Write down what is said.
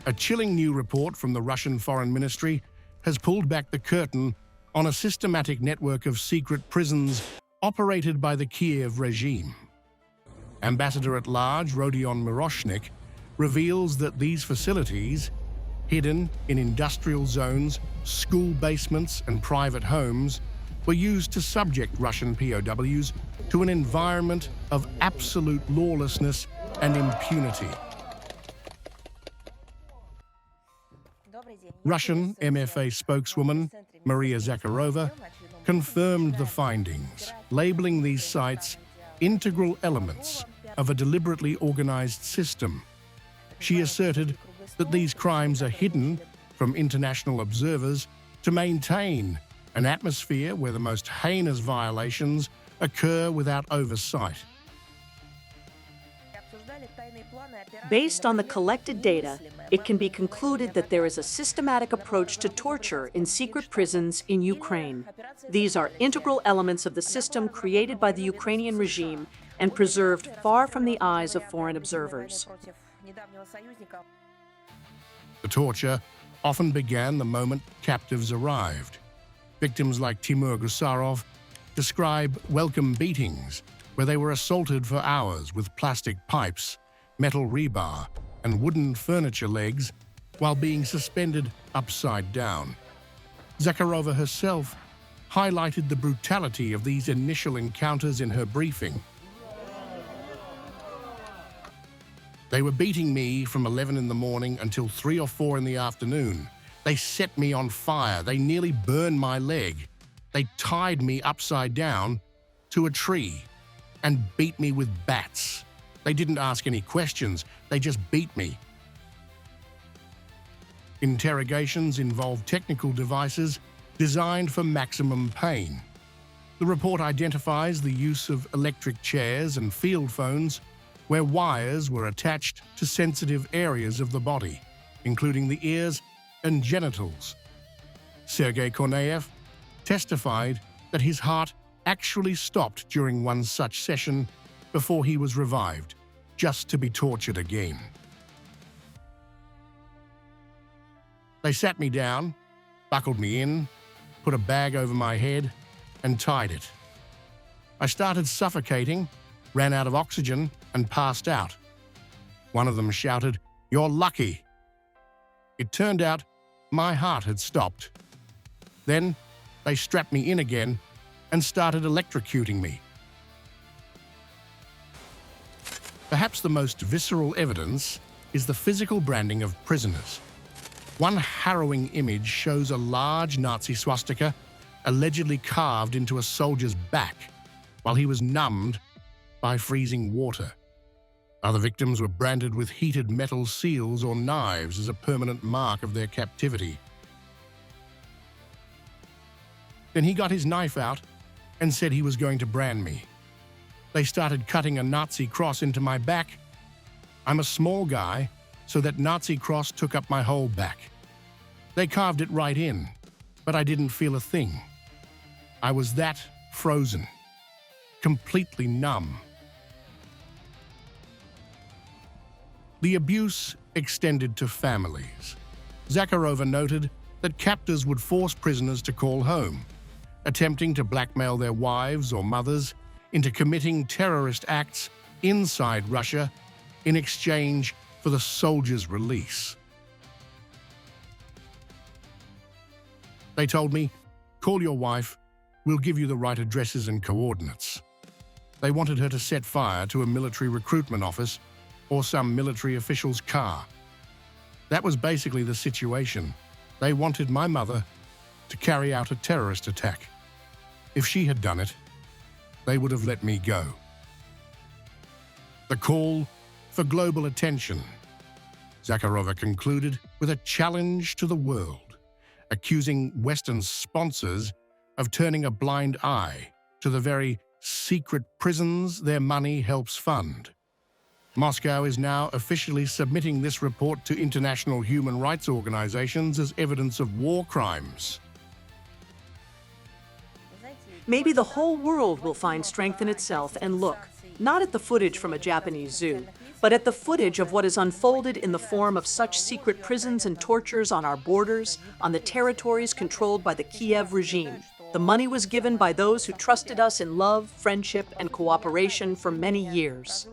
A chilling new report from the Russian Foreign Ministry has pulled back the curtain on a systematic network of secret prisons operated by the Kiev regime. Ambassador-at-Large Rodion Miroshnik reveals that these facilities, hidden in industrial zones, school basements and private homes, were used to subject Russian POWs to an environment of absolute lawlessness and impunity. Russian MFA spokeswoman Maria Zakharova confirmed the findings, labeling these sites integral elements of a deliberately organized system. She asserted that these crimes are hidden from international observers to maintain an atmosphere where the most heinous violations occur without oversight. Based on the collected data, it can be concluded that there is a systematic approach to torture in secret prisons in Ukraine. These are integral elements of the system created by the Ukrainian regime and preserved far from the eyes of foreign observers. The torture often began the moment captives arrived. Victims like Timur Gusarov describe welcome beatings where they were assaulted for hours with plastic pipes, metal rebar, and wooden furniture legs while being suspended upside down. Zakharova herself highlighted the brutality of these initial encounters in her briefing. They were beating me from 11 in the morning until 3 or 4 in the afternoon. They set me on fire. They nearly burned my leg. They tied me upside down to a tree and beat me with bats. They didn't ask any questions. They just beat me. Interrogations involved technical devices designed for maximum pain. The report identifies the use of electric chairs and field phones where wires were attached to sensitive areas of the body, including the ears and genitals. Sergei Korneyev testified that his heart actually stopped during one such session before he was revived, just to be tortured again. They sat me down, buckled me in, put a bag over my head, and tied it. I started suffocating, ran out of oxygen, and passed out. One of them shouted, "You're lucky." It turned out my heart had stopped. Then they strapped me in again and started electrocuting me. Perhaps the most visceral evidence is the physical branding of prisoners. One harrowing image shows a large Nazi swastika allegedly carved into a soldier's back while he was numbed by freezing water. Other victims were branded with heated metal seals or knives as a permanent mark of their captivity. Then he got his knife out and said he was going to brand me. They started cutting a Nazi cross into my back. I'm a small guy, so that Nazi cross took up my whole back. They carved it right in, but I didn't feel a thing. I was that frozen, completely numb. The abuse extended to families. Zakharova noted that captors would force prisoners to call home, attempting to blackmail their wives or mothers into committing terrorist acts inside Russia in exchange for the soldiers' release. They told me, "Call your wife, we'll give you the right addresses and coordinates." They wanted her to set fire to a military recruitment office or some military official's car. That was basically the situation. They wanted my mother to carry out a terrorist attack. If she had done it, they would have let me go. The call for global attention. Zakharova concluded with a challenge to the world, accusing Western sponsors of turning a blind eye to the very secret prisons their money helps fund. Moscow is now officially submitting this report to international human rights organizations as evidence of war crimes. Maybe the whole world will find strength in itself and look, not at the footage from a Japanese zoo, but at the footage of what is unfolded in the form of such secret prisons and tortures on our borders, on the territories controlled by the Kiev regime. The money was given by those who trusted us in love, friendship, and cooperation for many years.